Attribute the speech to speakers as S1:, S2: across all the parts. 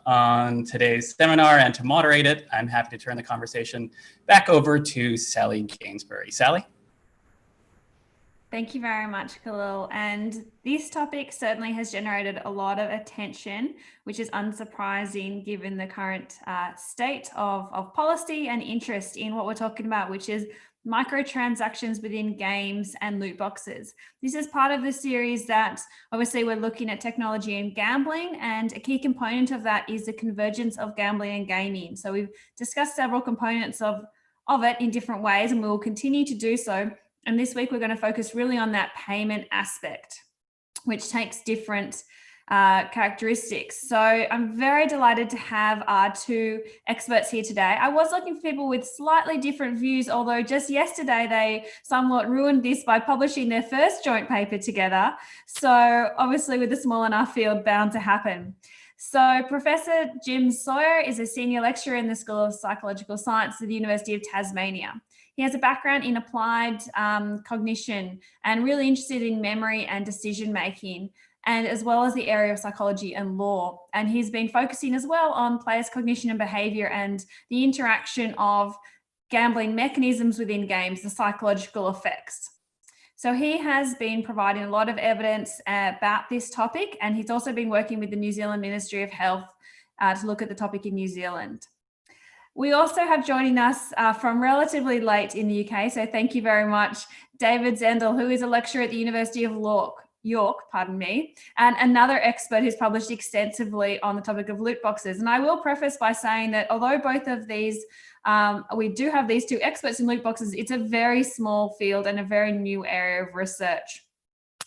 S1: on today's seminar and to moderate it, I'm happy to turn the conversation back over to Sally Gainsbury. Sally?
S2: Thank you very much, Khalil. And this topic certainly has generated a lot of attention, which is unsurprising given the current state of policy and interest in what we're talking about, which is microtransactions within games and loot boxes. This is part of the series that obviously we're looking at technology and gambling, and a key component of that is the convergence of gambling and gaming. So we've discussed several components of it in different ways, and we will continue to do so. And this week, we're going to focus really on that payment aspect, which takes different characteristics. So I'm very delighted to have our two experts here today. I was looking for people with slightly different views, although just yesterday they somewhat ruined this by publishing their first joint paper together. So obviously with a small enough field, bound to happen. So Professor Jim Sawyer is a senior lecturer in the School of Psychological Science at the University of Tasmania. He has a background in applied cognition and really interested in memory and decision making, and as well as the area of psychology and law. And he's been focusing as well on players' cognition and behavior and the interaction of gambling mechanisms within games, the psychological effects. So he has been providing a lot of evidence about this topic, and he's also been working with the New Zealand Ministry of Health to look at the topic in New Zealand. We also have joining us from relatively late in the UK, so thank you very much, David Zendle, who is a lecturer at the University of York, and another expert who's published extensively on the topic of loot boxes. And I will preface by saying that although both of these, we do have these two experts in loot boxes, it's a very small field and a very new area of research.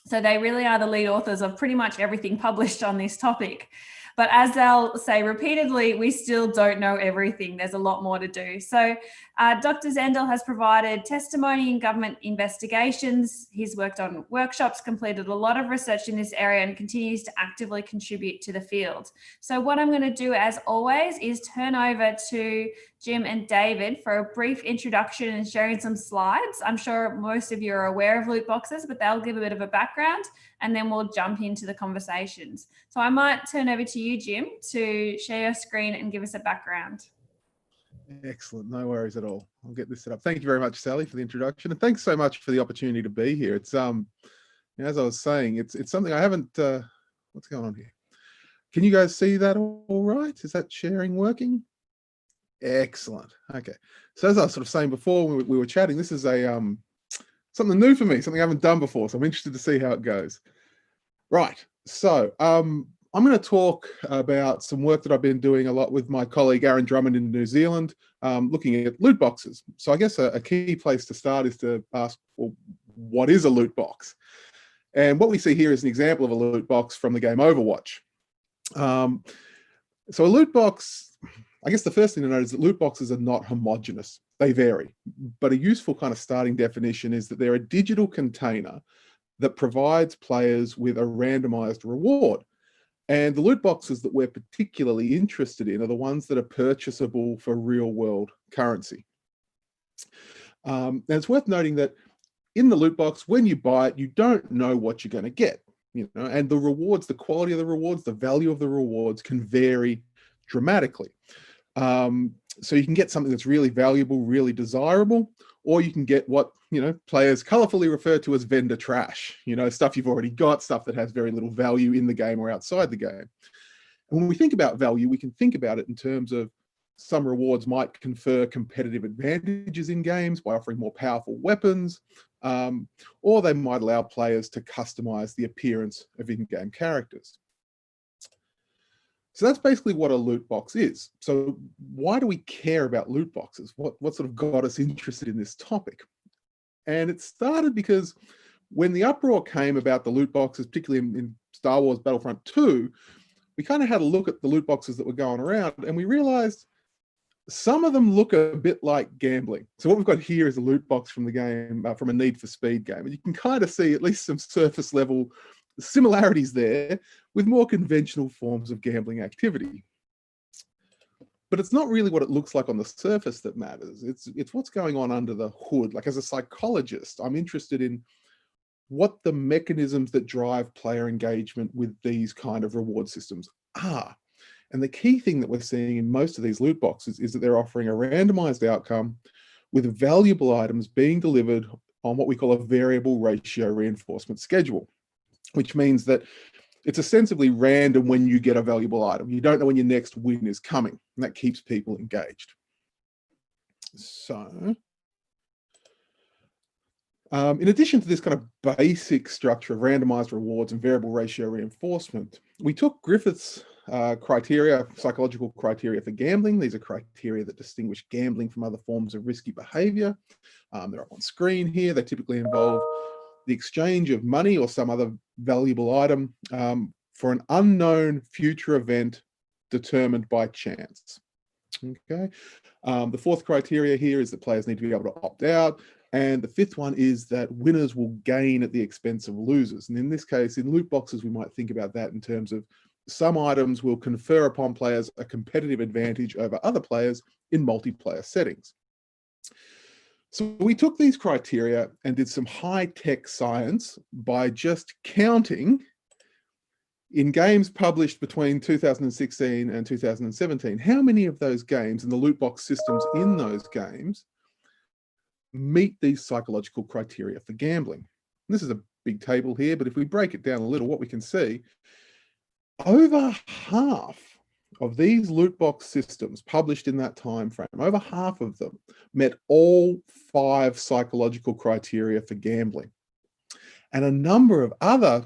S2: So they really are the lead authors of pretty much everything published on this topic. But as they'll say repeatedly, we still don't know everything. There's a lot more to do. So Dr. Zendle has provided testimony in government investigations. He's worked on workshops, completed a lot of research in this area, and continues to actively contribute to the field. So what I'm going to do, as always, is turn over to Jim and David for a brief introduction and sharing some slides. I'm sure most of you are aware of loot boxes, but they'll give a bit of a background, and then we'll jump into the conversations. So I might turn over to you, Jim, to share your screen and give us a background.
S3: Excellent, no worries at all. I'll get this set up. Thank you very much, Sally, for the introduction, and thanks so much for the opportunity to be here. It's as I was saying, it's something I haven't. What's going on here? Can you guys see that all right? Is that sharing working? Excellent. Okay. So as I was sort of saying before, we were chatting, this is a something new for me, something I haven't done before. So I'm interested to see how it goes. Right. So I'm going to talk about some work that I've been doing a lot with my colleague Aaron Drummond in New Zealand, looking at loot boxes. So I guess a key place to start is to ask, well, what is a loot box? And what we see here is an example of a loot box from the game Overwatch. So a loot box, I guess the first thing to note is that loot boxes are not homogeneous. They vary, but a useful kind of starting definition is that they're a digital container that provides players with a randomized reward. And the loot boxes that we're particularly interested in are the ones that are purchasable for real world currency. And it's worth noting that in the loot box, when you buy it, you don't know what you're going to get, and the rewards, the quality of the rewards, the value of the rewards can vary dramatically. So you can get something that's really valuable, really desirable, or you can get what, players colorfully refer to as vendor trash, stuff you've already got, stuff that has very little value in the game or outside the game. And when we think about value, we can think about it in terms of some rewards might confer competitive advantages in games by offering more powerful weapons, or they might allow players to customize the appearance of in-game characters. So that's basically what a loot box is. So why do we care about loot boxes? What sort of got us interested in this topic? And it started because when the uproar came about the loot boxes, particularly in Star Wars Battlefront 2, we kind of had a look at the loot boxes that were going around, and we realized some of them look a bit like gambling. So what we've got here is a loot box from the game, from a Need for Speed game. And you can kind of see at least some surface level similarities there with more conventional forms of gambling activity. But it's not really what it looks like on the surface that matters. It's what's going on under the hood. Like, as a psychologist, I'm interested in what the mechanisms that drive player engagement with these kind of reward systems are. And the key thing that we're seeing in most of these loot boxes is that they're offering a randomized outcome with valuable items being delivered on what we call a variable ratio reinforcement schedule, which means that it's ostensibly random when you get a valuable item. You don't know when your next win is coming, and that keeps people engaged. So, in addition to this kind of basic structure of randomized rewards and variable ratio reinforcement, we took Griffith's criteria, psychological criteria for gambling. These are criteria that distinguish gambling from other forms of risky behavior. They're up on screen here. They typically involve the exchange of money or some other valuable item for an unknown future event determined by chance. Okay. The fourth criteria here is that players need to be able to opt out. And the fifth one is that winners will gain at the expense of losers. And in this case, in loot boxes, we might think about that in terms of some items will confer upon players a competitive advantage over other players in multiplayer settings. So we took these criteria and did some high-tech science by just counting in games published between 2016 and 2017, how many of those games and the loot box systems in those games meet these psychological criteria for gambling. And this is a big table here, but if we break it down a little, what we can see, over half of these loot box systems published in that time frame, over half of them met all 5 psychological criteria for gambling. And a number of other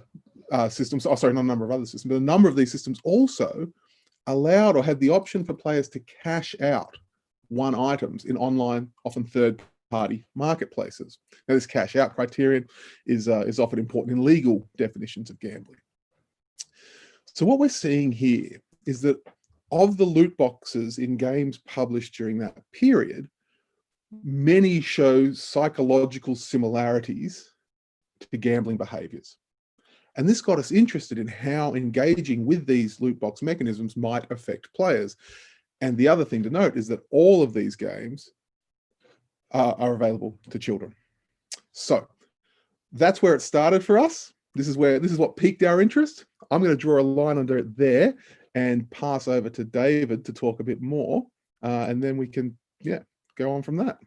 S3: systems, not a number of other systems, but a number of these systems also allowed or had the option for players to cash out won items in online, often third-party marketplaces. Now, this cash out criterion is often important in legal definitions of gambling. So what we're seeing here is that of the loot boxes in games published during that period, many show psychological similarities to gambling behaviors. And this got us interested in how engaging with these loot box mechanisms might affect players. And the other thing to note is that all of these games are available to children. So that's where it started for us. This is what piqued our interest. I'm going to draw a line under it there and pass over to David to talk a bit more. And then we can, go on from that.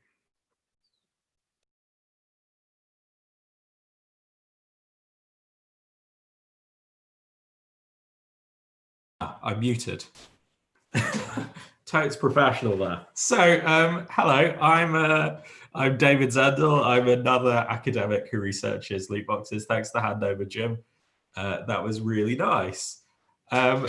S4: I'm muted. Totes professional there. So, hello, I'm David Zendle. I'm another academic who researches loot boxes. Thanks for the handover, Jim. That was really nice. I'm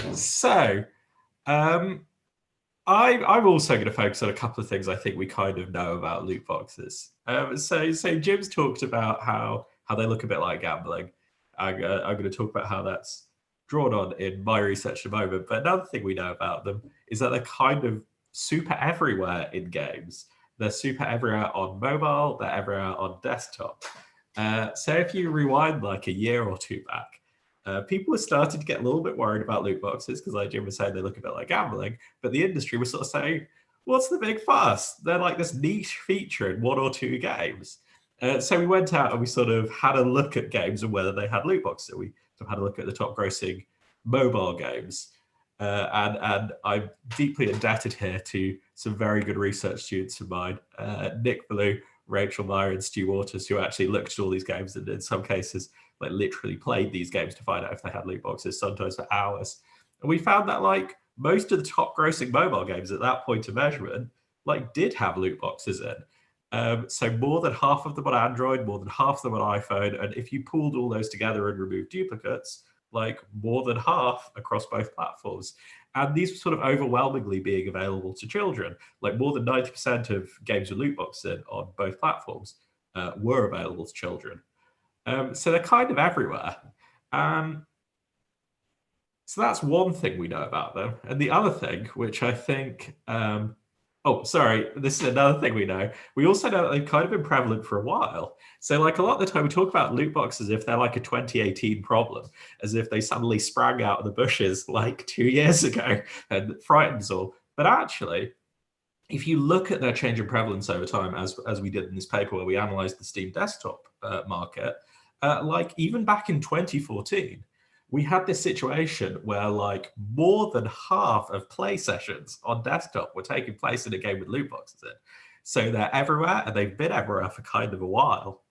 S4: also going to focus on a couple of things I think we kind of know about loot boxes. So Jim's talked about how they look a bit like gambling. I'm going to talk about how that's drawn on in my research at the moment. But another thing we know about them is that they're kind of super everywhere in games. They're super everywhere on mobile, they're everywhere on desktop. So if you rewind like a year or two back, people were starting to get a little bit worried about loot boxes because like Jim was saying, they look a bit like gambling, but the industry was sort of saying, what's the big fuss? They're like this niche feature in 1 or 2 games. So we went out and we sort of had a look at games and whether they had loot boxes. So we sort of had a look at the top grossing mobile games. And I'm deeply indebted here to some very good research students of mine, Nick Ballou, Rachel Meyer, and Stu Waters, who actually looked at all these games and in some cases like literally played these games to find out if they had loot boxes, sometimes for hours. And we found that like most of the top grossing mobile games at that point of measurement like did have loot boxes in. So more than half of them on Android, more than half of them on iPhone. And if you pulled all those together and removed duplicates, like more than half across both platforms. And these were sort of overwhelmingly being available to children. Like more than 90% of games with loot boxes on both platforms were available to children. So they're kind of everywhere. So that's one thing we know about them. And the other thing, which I think, this is another thing we know. We also know that they've kind of been prevalent for a while. So like a lot of the time we talk about loot boxes as if they're like a 2018 problem, as if they suddenly sprang out of the bushes like 2 years ago and frightens all. But actually, if you look at their change in prevalence over time, as we did in this paper where we analyzed the Steam desktop market, like even back in 2014, we had this situation where like more than half of play sessions on desktop were taking place in a game with loot boxes in. So they're everywhere, and they've been everywhere for kind of a while.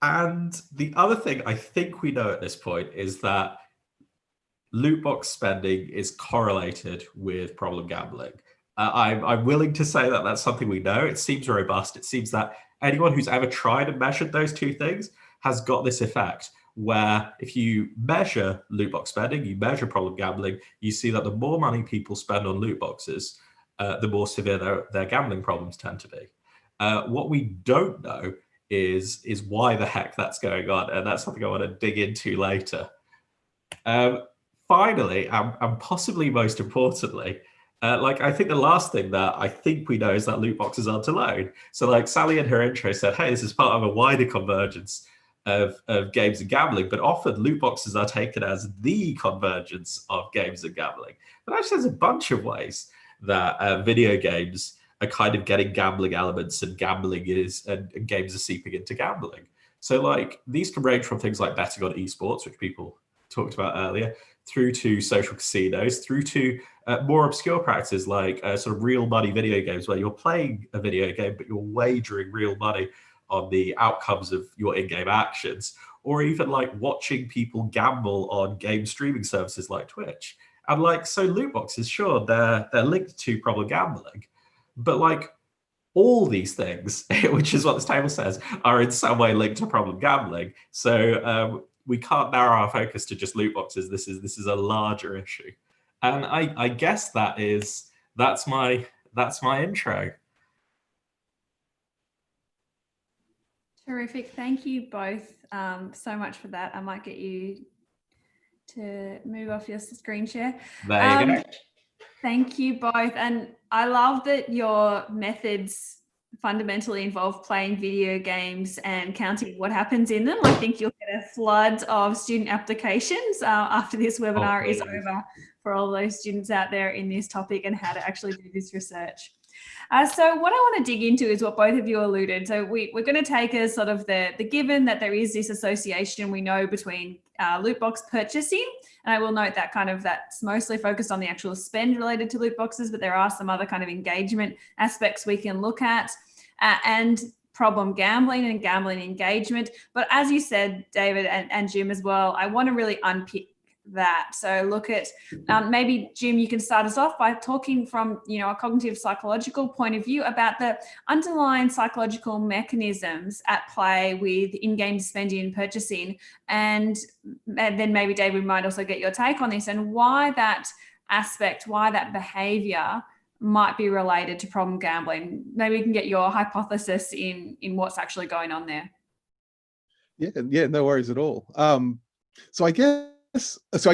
S4: And the other thing I think we know at this point is that loot box spending is correlated with problem gambling. I'm willing to say that that's something we know. It seems robust. It seems that anyone who's ever tried and measured those two things has got this effect where if you measure loot box spending, you measure problem gambling, you see that the more money people spend on loot boxes, the more severe their gambling problems tend to be. What we don't know is why the heck that's going on, and that's something I want to dig into later. Finally, and possibly most importantly, like I think the last thing that I think we know is that loot boxes aren't alone. So like Sally in her intro said, hey, this is part of a wider convergence of games and gambling, but often loot boxes are taken as the convergence of games and gambling. But actually there's a bunch of ways that video games are kind of getting gambling elements, and gambling is, and games are seeping into gambling. So like these can range from things like betting on esports, which people talked about earlier, through to social casinos, through to more obscure practices like sort of real money video games, where you're playing a video game, but you're wagering real money on the outcomes of your in-game actions, or even like watching people gamble on game streaming services like Twitch. And like, so loot boxes, sure, they're linked to problem gambling, but like all these things, which is what this table says, are in some way linked to problem gambling. So we can't narrow our focus to just loot boxes. This is a larger issue, and I guess that's my intro.
S2: Terrific. Thank you both so much for that. I might get you to move off your screen share.
S4: There you go.
S2: Thank you both. And I love that your methods fundamentally involve playing video games and counting what happens in them. I think you'll get a flood of student applications after this webinar is over for all those students out there in this topic and how to actually do this research. So what I want to dig into is what both of you alluded. So we're going to take as sort of the given that there is this association we know between loot box purchasing. And I will note that that's mostly focused on the actual spend related to loot boxes, but there are some other kind of engagement aspects we can look at, and problem gambling and gambling engagement. But as you said, David and Jim as well, I want to really unpick that. So look at maybe Jim, you can start us off by talking from a cognitive psychological point of view about the underlying psychological mechanisms at play with in-game spending and purchasing, and then maybe David might also get your take on this and why that aspect, why that behavior might be related to problem gambling. Maybe you can get your hypothesis in what's actually going on there.
S3: Yeah, no worries at all. So I guess. So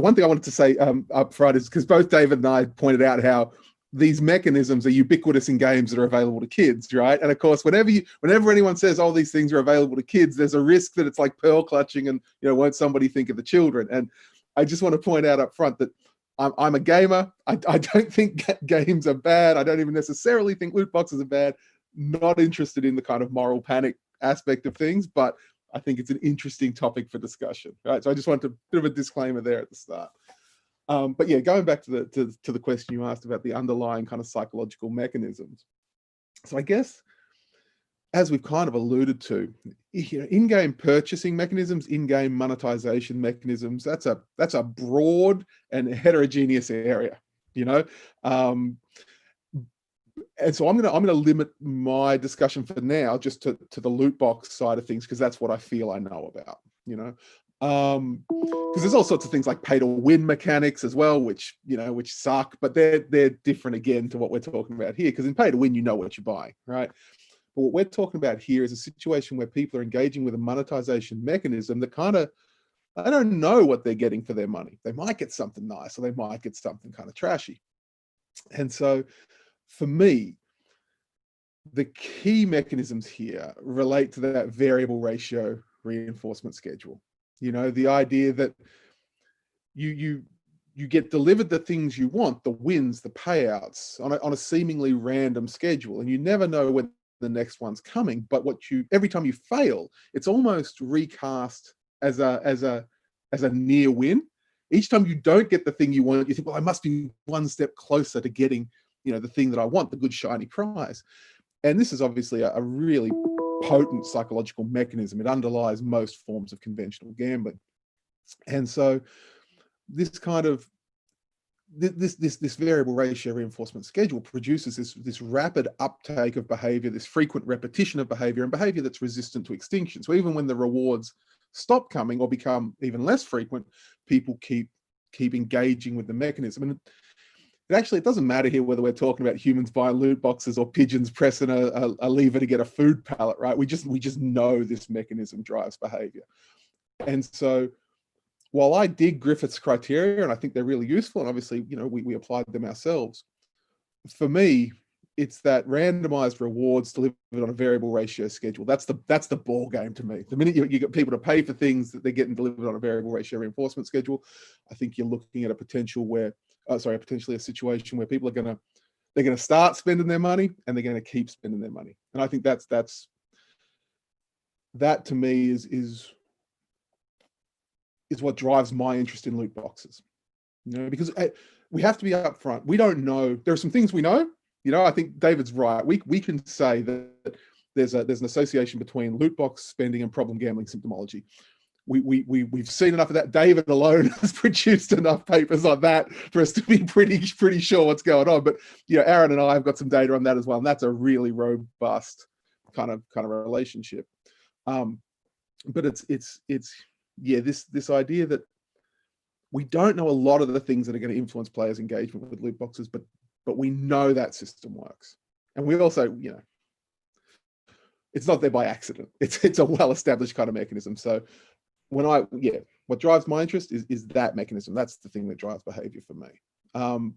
S3: one thing I wanted to say up front is because both David and I pointed out how these mechanisms are ubiquitous in games that are available to kids, right? And of course, whenever anyone says, "Oh, these things are available to kids," there's a risk that it's like pearl clutching, and won't somebody think of the children? And I just want to point out up front that I'm a gamer. I don't think games are bad. I don't even necessarily think loot boxes are bad. Not interested in the kind of moral panic aspect of things, but I think it's an interesting topic for discussion, right? So I just want a bit of a disclaimer there at the start. But yeah, going back to the question you asked about the underlying kind of psychological mechanisms. So I guess, as we've kind of alluded to, in-game purchasing mechanisms, in-game monetization mechanisms, that's a broad and heterogeneous area, and so I'm gonna limit my discussion for now just to the loot box side of things, because that's what I feel I know about, because there's all sorts of things like pay to win mechanics as well, which suck, but they're different again to what we're talking about here, because in pay to win, you know what you're buying, right? But what we're talking about here is a situation where people are engaging with a monetization mechanism that kind of, I don't know what they're getting for their money. They might get something nice, or they might get something kind of trashy. And so for me, the key mechanisms here relate to that variable ratio reinforcement schedule. The idea that you get delivered the things you want, the wins, the payouts, on a seemingly random schedule, and you never know when the next one's coming. But every time you fail, it's almost recast as a near win. Each time you don't get the thing you want, you think, well, I must be one step closer to getting, the thing that I want, the good shiny prize. And this is obviously a really potent psychological mechanism. It underlies most forms of conventional gambling. And so this kind of this variable ratio reinforcement schedule produces this rapid uptake of behavior, this frequent repetition of behavior, and behavior that's resistant to extinction. So even when the rewards stop coming or become even less frequent, people keep engaging with the mechanism. And it doesn't matter here whether we're talking about humans buying loot boxes or pigeons pressing a lever to get a food pallet, right? We just know this mechanism drives behavior. And so while I dig Griffith's criteria, and I think they're really useful, and obviously, we applied them ourselves, for me, it's that randomized rewards delivered on a variable ratio schedule. That's the ball game to me. The minute you get people to pay for things that they're getting delivered on a variable ratio reinforcement schedule, I think you're looking at potentially a situation where people are they're gonna start spending their money and they're gonna keep spending their money. And I think that to me is what drives my interest in loot boxes, because we have to be upfront. We don't know. There are some things we know. I think David's right. We can say that there's an association between loot box spending and problem gambling symptomology. We've seen enough of that. David alone has produced enough papers on that for us to be pretty sure what's going on. But Aaron and I have got some data on that as well, and that's a really robust kind of relationship. But it's this idea that we don't know a lot of the things that are going to influence players' engagement with loot boxes, but we know that system works. And we also, it's not there by accident. It's a well-established kind of mechanism. So what drives my interest is that mechanism. That's the thing that drives behavior for me.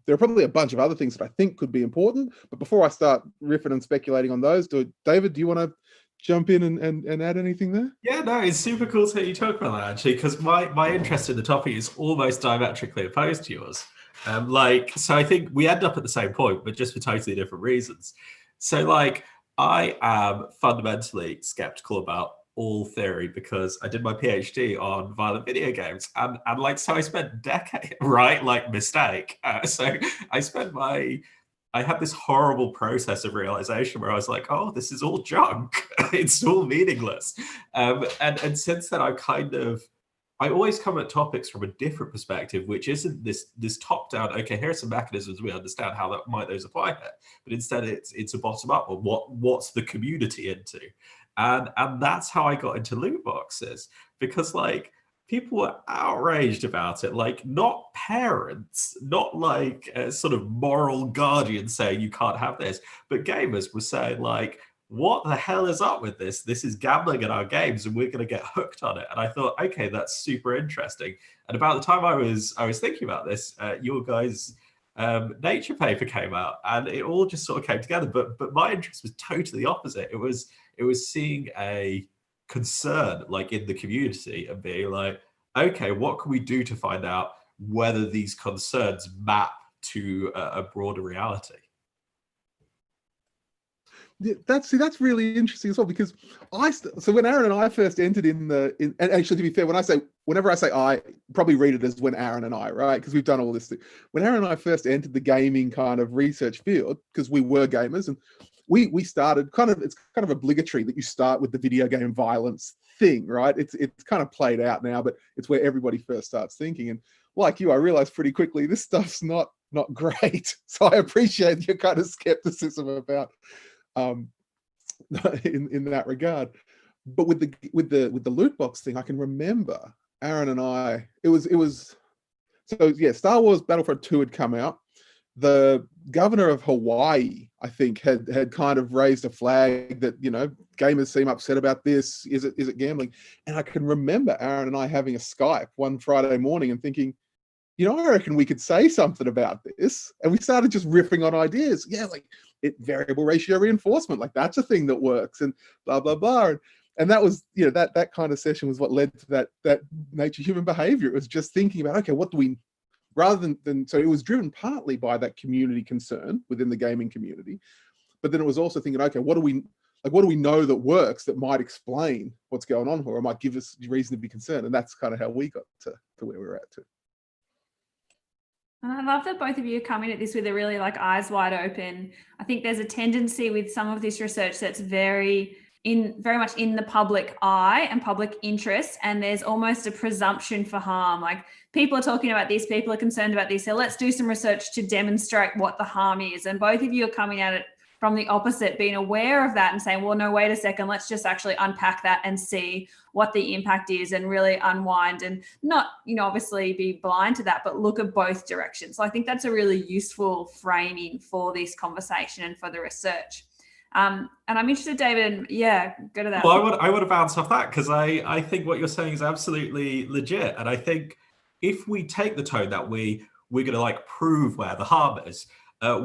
S3: There are probably a bunch of other things that I think could be important, but before I start riffing and speculating on those, David, do you want to jump in and add anything there?
S4: Yeah, no, it's super cool to hear you talk about that, actually, because my interest in the topic is almost diametrically opposed to yours. So I think we end up at the same point, but just for totally different reasons. So I am fundamentally skeptical about all theory because I did my PhD on violent video games, and so I spent decades, right? Mistake. So I had this horrible process of realization where I was like, oh, this is all junk. It's all meaningless. And since then, I always come at topics from a different perspective, which isn't this top-down, okay, here are some mechanisms, we understand how those apply here. But instead, it's a bottom-up, or what's the community into? And that's how I got into loot boxes, because people were outraged about it, not parents, not sort of moral guardians saying you can't have this, but gamers were saying what the hell is up with this? This is gambling in our games and we're going to get hooked on it. And I thought, okay, that's super interesting. And about the time I was thinking about this, your guys' Nature paper came out and it all just sort of came together. But my interest was totally opposite. It was seeing a concern in the community and being okay, what can we do to find out whether these concerns map to a broader reality?
S3: Yeah, that's really interesting as well, because so when Aaron and I first entered and actually, to be fair, whenever I say I, probably read it as when Aaron and I, right? Because we've done all this thing. When Aaron and I first entered the gaming kind of research field, because we were gamers, and we started it's kind of obligatory that you start with the video game violence thing, right? It's kind of played out now, but it's where everybody first starts thinking. And like you, I realized pretty quickly this stuff's not great. So I appreciate your kind of skepticism about in that regard. But with the loot box thing, I can remember Aaron and I, it was so yeah, Star Wars Battlefront 2 had come out. The governor of Hawaii, I think, had kind of raised a flag that, gamers seem upset about this. Is it gambling? And I can remember Aaron and I having a Skype one Friday morning and thinking, I reckon we could say something about this. And we started just riffing on ideas. Yeah, variable ratio reinforcement, that's a thing that works, and blah, blah, blah. And that was, that kind of session was what led to that nature human behavior. It was just thinking about, okay, what do we, rather than, so it was driven partly by that community concern within the gaming community, but then it was also thinking, okay, what do we, Like, what do we know that works that might explain what's going on here, or might give us reason to be concerned? And that's kind of how we got to where we're at too.
S2: And I love that both of you are coming at this with a really like eyes wide open. I think there's a tendency with some of this research that's very much in the public eye and public interest, and there's almost a presumption for harm. Like, people are talking about this, people are concerned about this, so let's do some research to demonstrate what the harm is. And both of you are coming at it from the opposite, being aware of that and saying, well, no, wait a second, let's just actually unpack that and see what the impact is, and really unwind and not, obviously be blind to that, but look at both directions. So I think that's a really useful framing for this conversation and for the research. And I'm interested, David, go to that.
S4: Well, I would have bounced off that, because I think what you're saying is absolutely legit. And I think if we take the tone that we're going to like prove where the harm is,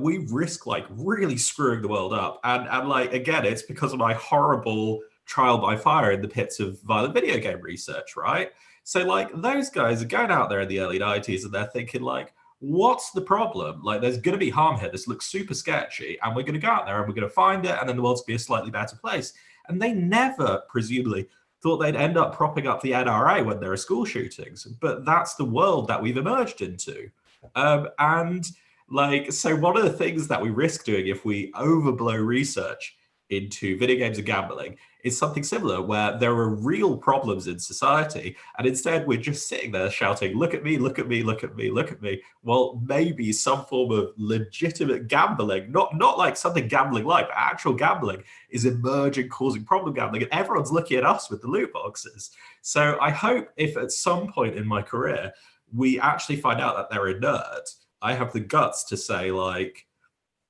S4: we risk like really screwing the world up. And like, again, it's because of my horrible trial by fire in the pits of violent video game research, right? So like, those guys are going out there in the early 90s and they're thinking like, what's the problem? Like, there's going to be harm here. This looks super sketchy, and we're going to go out there and we're going to find it, and then the world's going to be a slightly better place. And they never, presumably, thought they'd end up propping up the NRA when there are school shootings. But that's the world that we've emerged into. And like, so one of the things that we risk doing if we overblow research into video games and gambling is something similar, where there are real problems in society, and instead we're just sitting there shouting, look at me, look at me, look at me, look at me. Well, maybe some form of legitimate gambling, not like something gambling like, but actual gambling is emerging, causing problem gambling, and everyone's looking at us with the loot boxes. So I hope if at some point in my career we actually find out that they're a nerd, I have the guts to say like,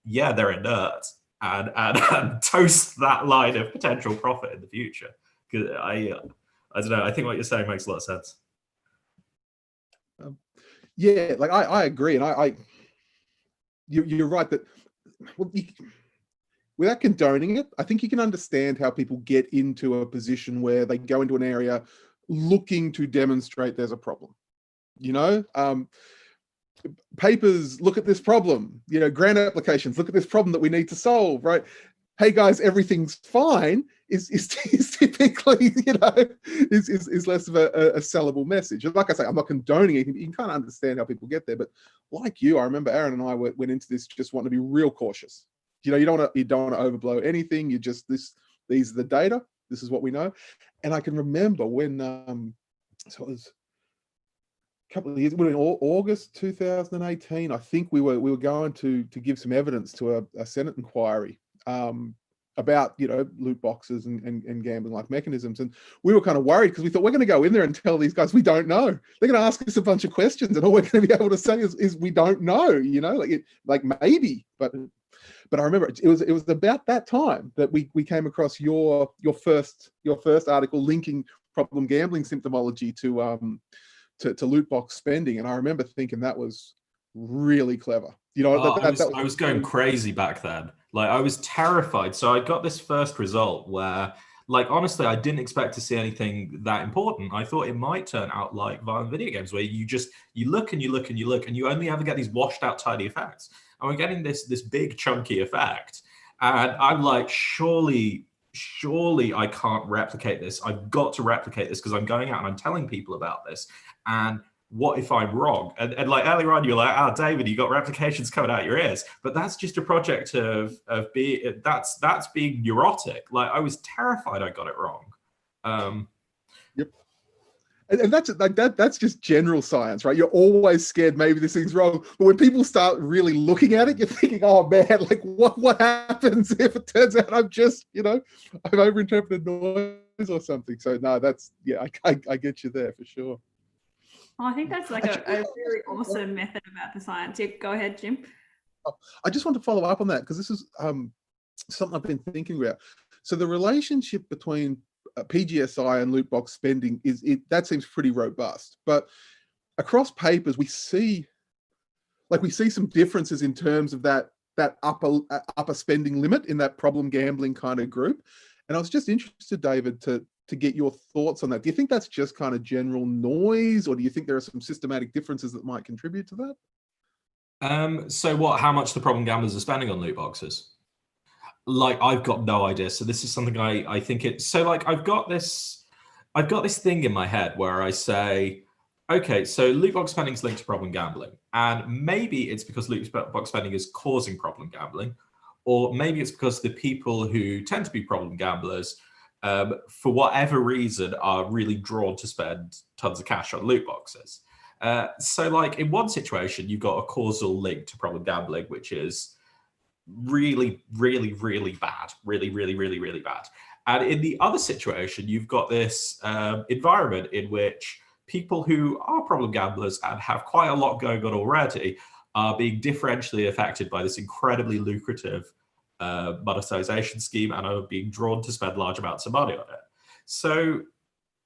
S4: yeah, they're a nerd. And toast that line of potential profit in the future. Because I don't know, I think what you're saying makes a lot of sense.
S3: Yeah, like I agree, and you're right that, well, without condoning it, I think you can understand how people get into a position where they go into an area looking to demonstrate there's a problem. Papers, look at this problem. Grant applications, look at this problem that we need to solve, right? Hey guys, everything's fine is typically, is less of a sellable message. And like I say, I'm not condoning it. You can kind of understand how people get there, but like you, I remember Aaron and I went into this just wanting to be real cautious. You don't want to overblow anything. You just, these are the data. This is what we know. And I can remember when, so it was couple of years, in August 2018, I think we were going to give some evidence to a Senate inquiry about loot boxes and gambling like mechanisms, and we were kind of worried because we thought we're going to go in there and tell these guys we don't know. They're going to ask us a bunch of questions, and all we're going to be able to say is we don't know. Like maybe, but I remember it was about that time that we came across your first article linking problem gambling symptomology to loot box spending, and I remember thinking that was really clever.
S4: I was going crazy back then. Like, I was terrified. So I got this first result where, like, honestly, I didn't expect to see anything that important. I thought it might turn out like violent video games, where you look and you look and you look, and you only ever get these washed out tiny effects. And we're getting this big chunky effect, and I'm like, surely I can't replicate this. I've got to replicate this, because I'm going out and I'm telling people about this. And what if I'm wrong? And like earlier on, you're like, David, you got replications coming out your ears. But that's just a project of being, that's being neurotic. Like, I was terrified I got it wrong.
S3: Yep. And that's like that's just general science, right? You're always scared maybe this thing's wrong. But when people start really looking at it, you're thinking, oh man, like what happens if it turns out I'm just, I've overinterpreted noise or something. So no, that's, I get you there for sure.
S2: I think that's like a really awesome method about the science. Go ahead, Jim.
S3: I just want to follow up on that, because this is something I've been thinking about. So the relationship between PGSI and loot box spending that seems pretty robust, but across papers we see some differences in terms of that upper spending limit in that problem gambling kind of group. And I was just interested, David, to get your thoughts on that. Do you think that's just kind of general noise, or do you think there are some systematic differences that might contribute to that?
S4: So how much the problem gamblers are spending on loot boxes? like, I've got no idea. So this is something I think it's, so like, I've got this thing in my head where I say, okay, so loot box spending is linked to problem gambling. And maybe it's because loot box spending is causing problem gambling, or maybe it's because the people who tend to be problem gamblers, for whatever reason, are really drawn to spend tons of cash on loot boxes. So like in one situation, you've got a causal link to problem gambling, which is really, really, really bad, really, really, really, really bad. And in the other situation, you've got this environment in which people who are problem gamblers and have quite a lot going on already are being differentially affected by this incredibly lucrative monetization scheme and are being drawn to spend large amounts of money on it. So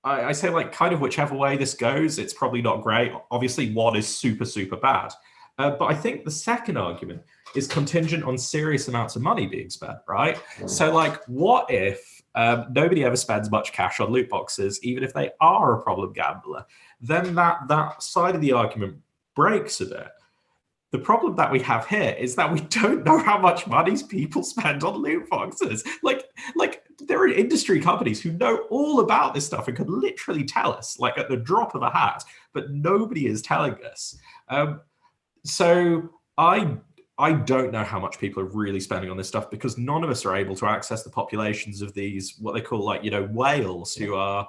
S4: I say, like, kind of whichever way this goes, it's probably not great. Obviously, one is super, super bad. But I think the second argument is contingent on serious amounts of money being spent, right? So, like, what if nobody ever spends much cash on loot boxes, even if they are a problem gambler? Then that side of the argument breaks a bit. The problem that we have here is that we don't know how much money people spend on loot boxes. Like there are industry companies who know all about this stuff and could literally tell us, like, at the drop of a hat, but nobody is telling us. So I don't know how much people are really spending on this stuff, because none of us are able to access the populations of these, what they call, like, whales who are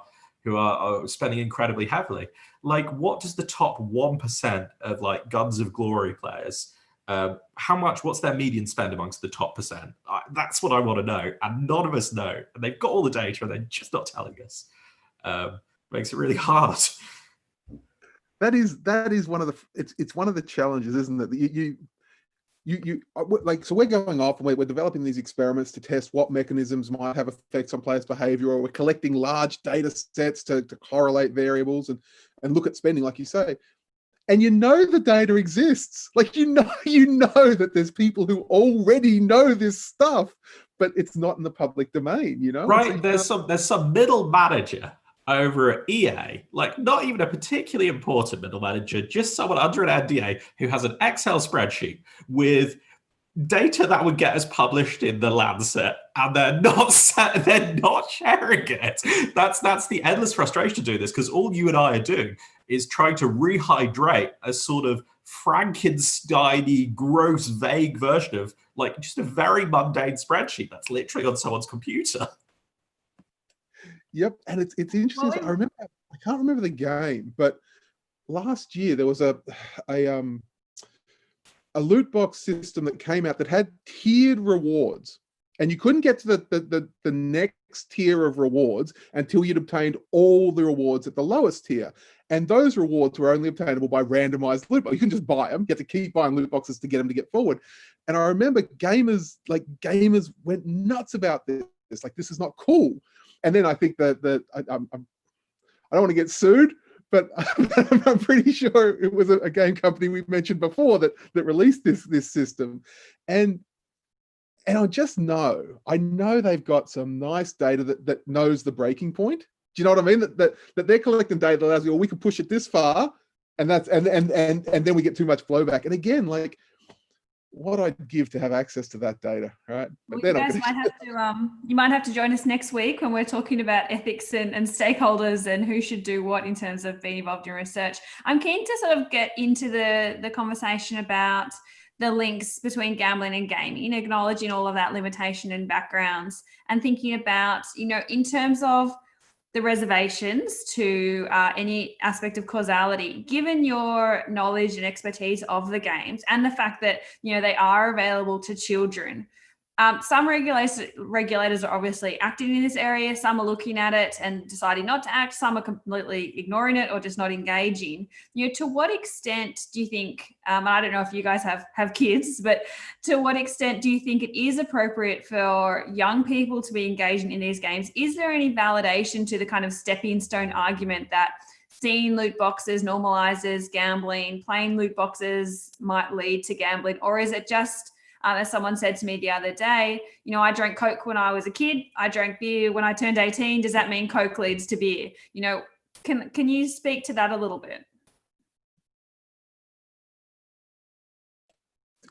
S4: spending incredibly heavily. Like, what does the top 1% of, like, Guns of Glory players, what's their median spend amongst the top percent? That's what I want to know, and none of us know. And they've got all the data, and they're just not telling us. Makes it really hard.
S3: That is one of the, it's one of the challenges, isn't it? So we're going off and we're developing these experiments to test what mechanisms might have effects on players' behavior, or we're collecting large data sets to correlate variables and look at spending, like you say. And the data exists. Like, you know that there's people who already know this stuff, but it's not in the public domain,
S4: Right. So there's some middle manager over at EA, like, not even a particularly important middle manager, just someone under an NDA who has an Excel spreadsheet with data that would get us published in the Lancet, and they're not sharing it. That's the endless frustration to do this, because all you and I are doing is trying to rehydrate a sort of Frankenstein-y, gross, vague version of, like, just a very mundane spreadsheet that's literally on someone's computer.
S3: Yep, and it's interesting.
S2: Well,
S3: I can't remember the game, but last year there was a loot box system that came out that had tiered rewards, and you couldn't get to the next tier of rewards until you'd obtained all the rewards at the lowest tier. And those rewards were only obtainable by randomized loot boxes. You couldn't just buy them; you had to keep buying loot boxes to get them to get forward. And I remember gamers went nuts about this. Like, this is not cool. And then I think that I don't want to get sued, but I'm pretty sure it was a game company we've mentioned before that released this system. And I know they've got some nice data that knows the breaking point. Do you know what I mean? That they're collecting data that allows you, we can push it this far, and then we get too much flowback. And again, like, what I'd give to have access to that data, right? But
S2: well, you guys might have to you might have to join us next week when we're talking about ethics and stakeholders and who should do what in terms of being involved in research. I'm keen to sort of get into the conversation about the links between gambling and gaming, acknowledging all of that limitation and backgrounds, and thinking about, in terms of the reservations to any aspect of causality, given your knowledge and expertise of the games and the fact that, they are available to children. Some regulators are obviously acting in this area. Some are looking at it and deciding not to act. Some are completely ignoring it or just not engaging. To what extent do you think, and I don't know if you guys have kids, but to what extent do you think it is appropriate for young people to be engaging in these games? Is there any validation to the kind of stepping stone argument that seeing loot boxes normalizes gambling, playing loot boxes might lead to gambling, or is it just, as someone said to me the other day, I drank Coke when I was a kid. I drank beer when I turned 18. Does that mean Coke leads to beer? Can you speak to that a little bit?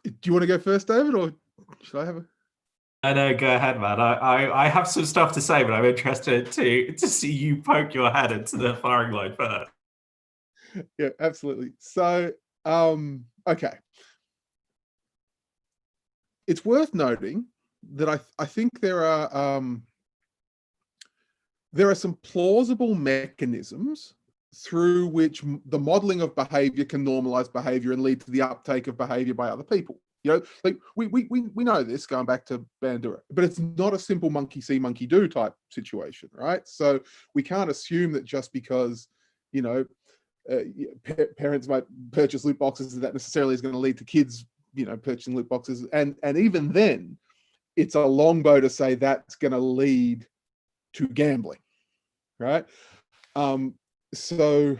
S3: Do you want to go first, David, or should I have a?
S4: No, go ahead, man. I have some stuff to say, but I'm interested to see you poke your head into the firing line first.
S3: Yeah, absolutely. So, okay. It's worth noting that I think there are some plausible mechanisms through which the modeling of behavior can normalize behavior and lead to the uptake of behavior by other people. You know, like we know this going back to Bandura, but it's not a simple monkey see, monkey do type situation, right? So we can't assume that just because, you know, parents might purchase loot boxes, that necessarily is going to lead to kids, you know, purchasing loot boxes. And even then, it's a longbow to say that's going to lead to gambling, right? So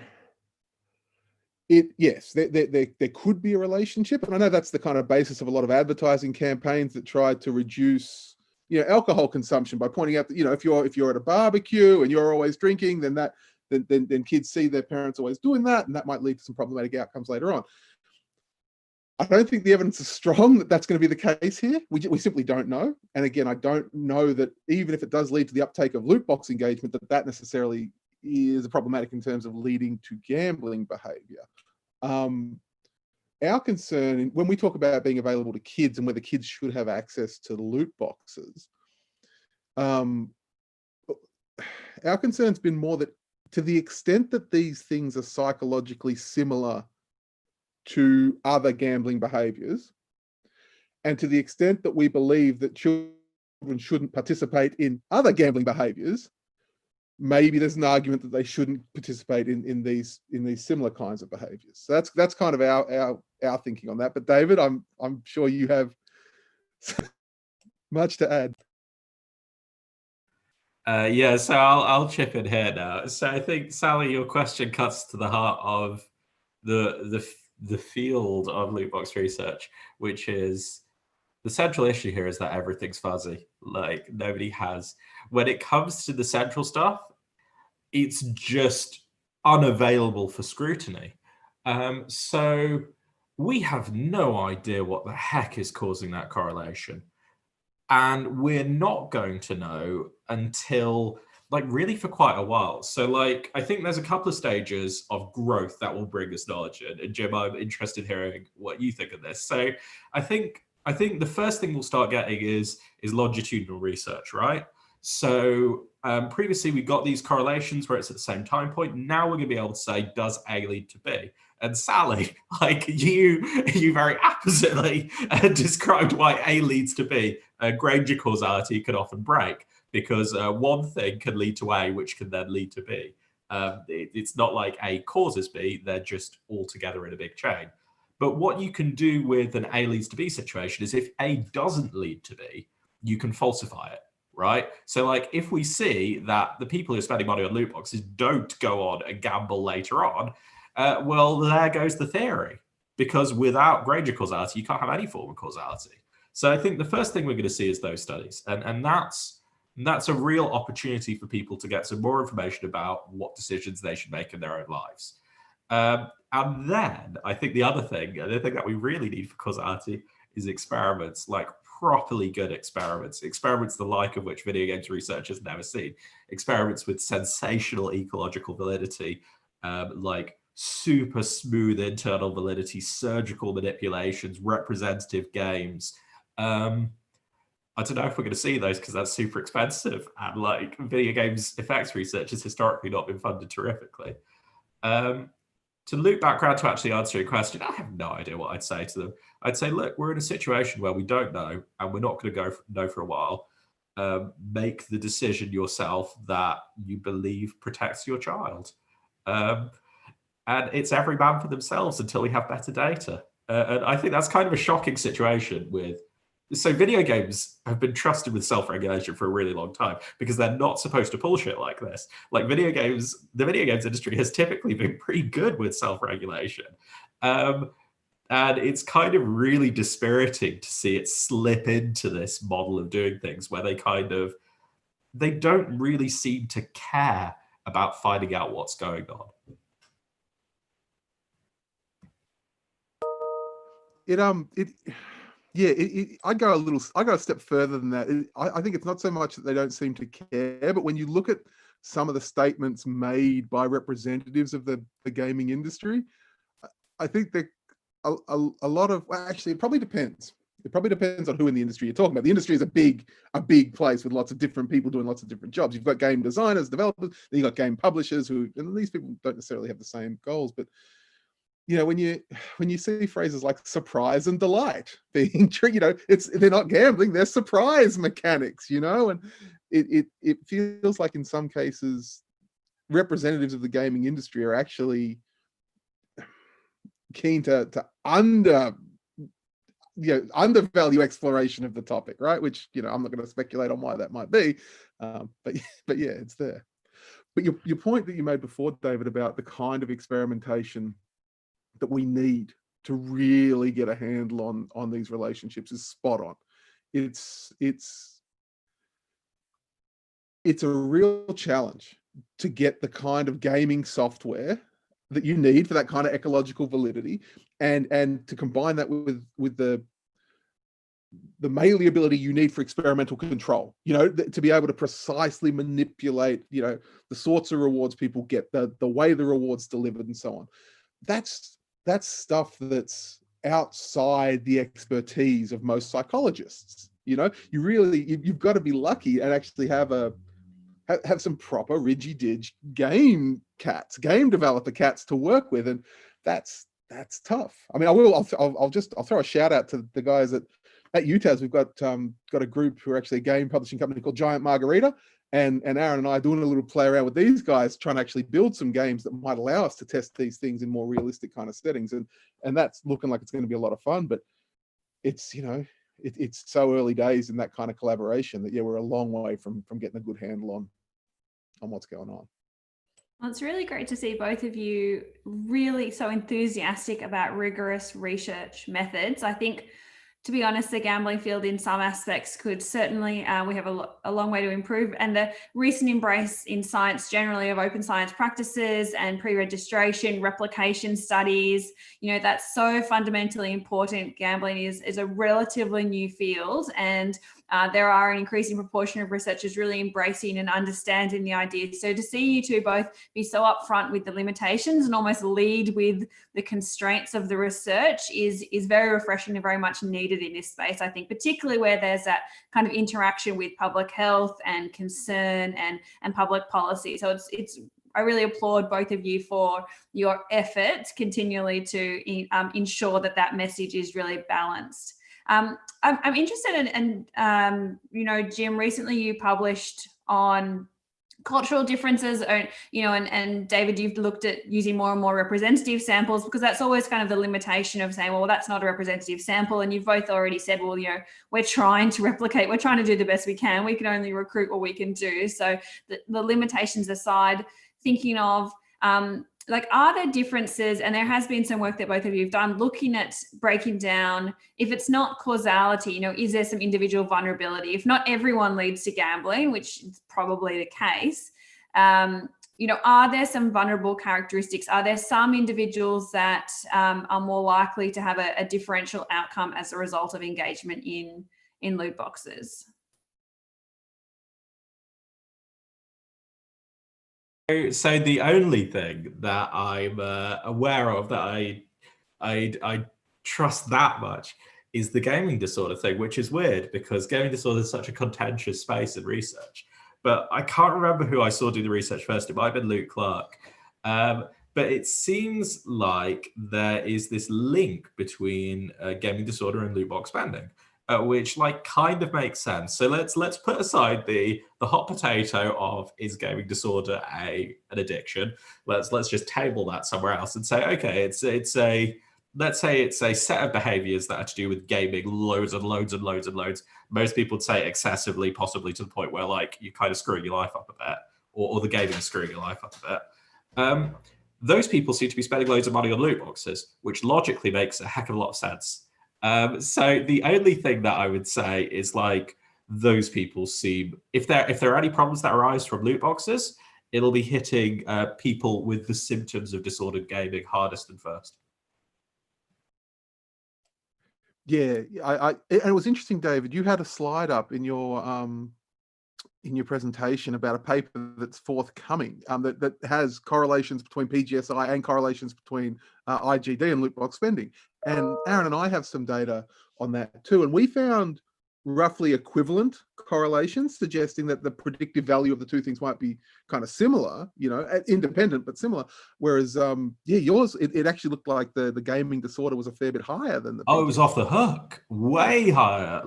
S3: yes, there could be a relationship, and I know that's the kind of basis of a lot of advertising campaigns that try to reduce, you know, alcohol consumption by pointing out that, you know, if you're at a barbecue and you're always drinking, then kids see their parents always doing that, and that might lead to some problematic outcomes later on. I don't think the evidence is strong that that's going to be the case here. We simply don't know. And again, I don't know that even if it does lead to the uptake of loot box engagement, that necessarily is problematic in terms of leading to gambling behavior. Our concern when we talk about being available to kids and whether kids should have access to loot boxes, our concern's been more that to the extent that these things are psychologically similar to other gambling behaviors, and to the extent that we believe that children shouldn't participate in other gambling behaviors, maybe there's an argument that they shouldn't participate in these similar kinds of behaviors. So that's kind of our thinking on that. But David, I'm sure you have much to add.
S4: Yeah, so I'll chip in here now. So I think, Sally, your question cuts to the heart of the field of loot box research, which is the central issue here is that everything's fuzzy. Like, nobody has, when it comes to the central stuff, it's just unavailable for scrutiny. So we have no idea what the heck is causing that correlation. And we're not going to know until, like, really for quite a while. So, like, I think there's a couple of stages of growth that will bring this knowledge in. And Jim, I'm interested in hearing what you think of this. So I think the first thing we'll start getting is longitudinal research, right? So previously we got these correlations where it's at the same time point. Now we're going to be able to say, does A lead to B? And Sally, like you very appositely described why A leads to B. Granger causality can often break because one thing can lead to A, which can then lead to B. It's not like A causes B, they're just all together in a big chain. But what you can do with an A leads to B situation is if A doesn't lead to B, you can falsify it, right? So like if we see that the people who are spending money on loot boxes don't go on and gamble later on, well, there goes the theory. Because without Granger causality, you can't have any form of causality. So I think the first thing we're going to see is those studies. And that's a real opportunity for people to get some more information about what decisions they should make in their own lives. And then I think the other thing that we really need for causality is experiments, like properly good experiments the like of which video games research has never seen. Experiments with sensational ecological validity, like super smooth internal validity, surgical manipulations, representative games. I don't know if we're going to see those because that's super expensive, and like video games effects research has historically not been funded terrifically. To loop back around to actually answer your question, I have no idea what I'd say to them. I'd say, look, we're in a situation where we don't know, and we're not going to know for a while. Make the decision yourself that you believe protects your child. And it's every man for themselves until we have better data. And I think that's kind of a shocking situation with. So video games have been trusted with self-regulation for a really long time because they're not supposed to pull shit like this. Like the video games industry has typically been pretty good with self-regulation. And it's kind of really dispiriting to see it slip into this model of doing things where they don't really seem to care about finding out what's going on.
S3: Yeah, I go a step further than that. I think it's not so much that they don't seem to care, but when you look at some of the statements made by representatives of the gaming industry, I think that a lot of, well, actually, it probably depends. It probably depends on who in the industry you're talking about. The industry is a big place with lots of different people doing lots of different jobs. You've got game designers, developers, then you've got game publishers and these people don't necessarily have the same goals, but when you see phrases like surprise and delight being true, they're not gambling, they're surprise mechanics, and it feels like in some cases representatives of the gaming industry are actually keen to undervalue exploration of the topic, right? Which I'm not going to speculate on why that might be, but yeah, it's there. But your point that you made before, David, about the kind of experimentation that we need to really get a handle on these relationships is spot on. It's a real challenge to get the kind of gaming software that you need for that kind of ecological validity, and to combine that with the malleability you need for experimental control, to be able to precisely manipulate, the sorts of rewards people get, the way the rewards delivered and so on. That's stuff that's outside the expertise of most psychologists. You've got to be lucky and actually have some proper ridgy-dig game developer cats to work with, and that's tough. I mean, I'll throw a shout out to the guys at UTAS. We've got a group who are actually a game publishing company called Giant Margarita, and Aaron and I are doing a little play around with these guys, trying to actually build some games that might allow us to test these things in more realistic kind of settings, and that's looking like it's going to be a lot of fun. But it's it's so early days in that kind of collaboration that we're a long way from getting a good handle on what's going on.
S2: Well, it's really great to see both of you really so enthusiastic about rigorous research methods. I think, to be honest, the gambling field in some aspects could certainly, we have a long way to improve. And the recent embrace in science generally of open science practices and pre-registration, replication studies, that's so fundamentally important. Gambling is a relatively new field, and there are an increasing proportion of researchers really embracing and understanding the idea. So to see you two both be so upfront with the limitations and almost lead with the constraints of the research is very refreshing and very much needed in this space, I think, particularly where there's that kind of interaction with public health and concern and public policy. So I really applaud both of you for your efforts continually to ensure that message is really balanced. I'm interested in, Jim, recently you published on cultural differences, and David, you've looked at using more and more representative samples, because that's always kind of the limitation of saying, well, that's not a representative sample. And you've both already said, well, we're trying to replicate, we're trying to do the best we can. We can only recruit what we can do. So the limitations aside, thinking of, are there differences, and there has been some work that both of you have done looking at breaking down, if it's not causality, is there some individual vulnerability? If not everyone leads to gambling, which is probably the case, are there some vulnerable characteristics? Are there some individuals that are more likely to have a differential outcome as a result of engagement in loot boxes?
S4: So the only thing that I'm aware of that I trust that much is the gaming disorder thing, which is weird because gaming disorder is such a contentious space in research. But I can't remember who I saw do the research first. It might have been Luke Clark. But it seems like there is this link between gaming disorder and loot box spending. Which kind of makes sense. So let's put aside the hot potato of is gaming disorder an addiction. Let's just table that somewhere else and say, okay, let's say it's a set of behaviors that are to do with gaming loads and loads and loads and loads. Most people would say excessively, possibly to the point where you're kind of screwing your life up a bit, or the gaming is screwing your life up a bit. Those people seem to be spending loads of money on loot boxes, which logically makes a heck of a lot of sense. So the only thing that I would say is those people seem, if there are any problems that arise from loot boxes, it'll be hitting people with the symptoms of disordered gaming hardest and first.
S3: Yeah, and it was interesting, David. You had a slide up in your presentation about a paper that's forthcoming that has correlations between PGSI and correlations between IGD and loot box spending. And Aaron and I have some data on that too, and we found roughly equivalent correlations, suggesting that the predictive value of the two things might be kind of similar, independent but similar. Whereas, yours, it actually looked like the gaming disorder was a fair bit higher than the.
S4: Oh, it was off the hook, way higher.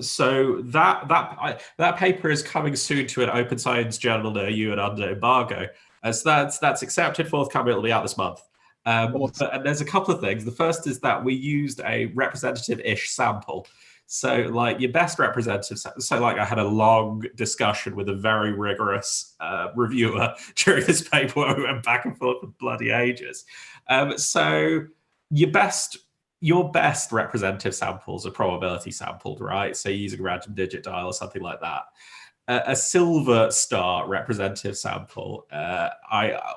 S4: So that paper is coming soon to an open science journal near you and under embargo. So that's accepted, forthcoming. It'll be out this month.
S3: Awesome.
S4: And there's a couple of things. The first is that we used a representative-ish sample. So like your best representative, so like I had a long discussion with a very rigorous reviewer during this paper where we went back and forth for bloody ages. So your best representative samples are probability sampled, right? So using a random digit dial or something like that. A silver star representative sample,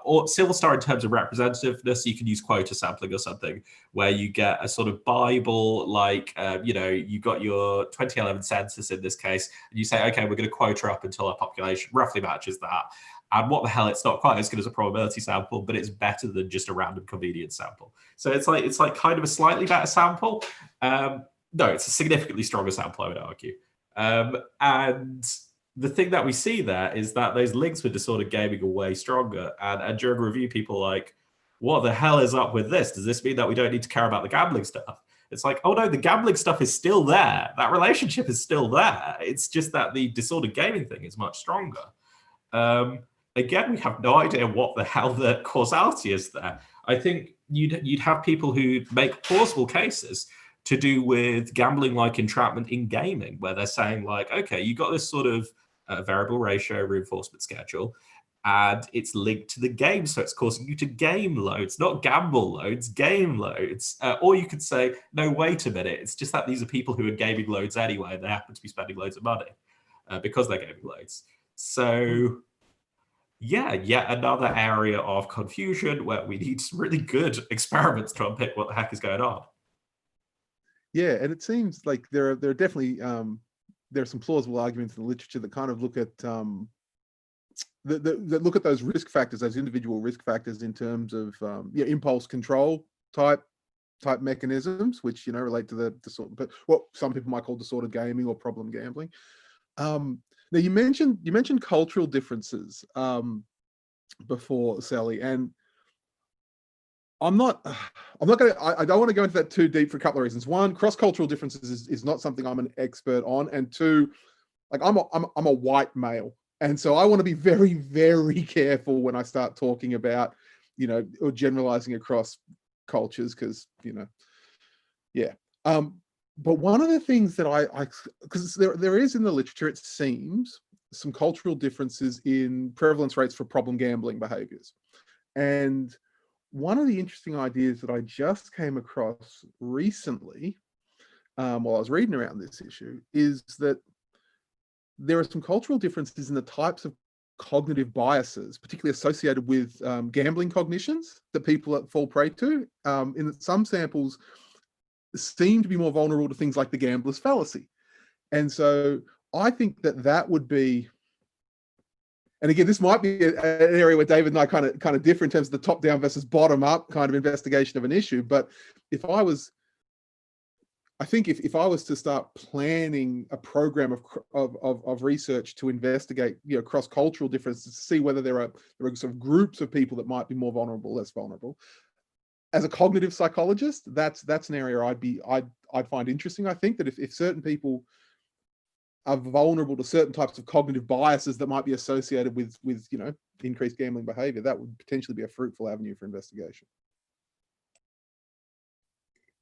S4: or silver star in terms of representativeness, you can use quota sampling or something where you get a sort of Bible, like, you got your 2011 census in this case, and you say, okay, we're going to quota up until our population roughly matches that. And what the hell, it's not quite as good as a probability sample, but it's better than just a random convenience sample. So it's like kind of a slightly better sample. No, it's a significantly stronger sample, I would argue. And the thing that we see there is that those links with disordered gaming are way stronger. And during review, people are like, what the hell is up with this? Does this mean that we don't need to care about the gambling stuff? It's like, oh no, the gambling stuff is still there. That relationship is still there. It's just that the disordered gaming thing is much stronger. Again, we have no idea what the hell the causality is there. I think you'd have people who make plausible cases to do with gambling-like entrapment in gaming, where they're saying like, okay, you got this sort of variable ratio reinforcement schedule, and it's linked to the game, so it's causing you to game loads, not gamble loads, game loads. Or you could say, no, wait a minute, it's just that these are people who are gaming loads anyway, and they happen to be spending loads of money because they're gaming loads. So yeah, yet another area of confusion where we need some really good experiments to unpick what the heck is going on.
S3: Yeah, and it seems like there are definitely there are some plausible arguments in the literature that kind of look at that look at those risk factors, those individual risk factors in terms of impulse control type mechanisms, which relate to the sort, but what some people might call disordered gaming or problem gambling. Now you mentioned cultural differences before, Sally, and I don't want to go into that too deep for a couple of reasons. One, cross-cultural differences is not something I'm an expert on, and two, like I'm a white male, and so I want to be very, very careful when I start talking about, or generalizing across cultures, because but one of the things that because there is in the literature, it seems, some cultural differences in prevalence rates for problem gambling behaviors. And one of the interesting ideas that I just came across recently, while I was reading around this issue, is that there are some cultural differences in the types of cognitive biases, particularly associated with gambling cognitions that people fall prey to, in that some samples seem to be more vulnerable to things like the gambler's fallacy. And so I think that would be, and again, this might be an area where David and I kind of differ in terms of the top-down versus bottom-up kind of investigation of an issue. But if I was to start planning a program of research to investigate cross-cultural differences, to see whether there are sort of groups of people that might be more vulnerable, less vulnerable, as a cognitive psychologist, that's an area I'd find interesting. I think that if certain people are vulnerable to certain types of cognitive biases that might be associated with increased gambling behavior, that would potentially be a fruitful avenue for investigation.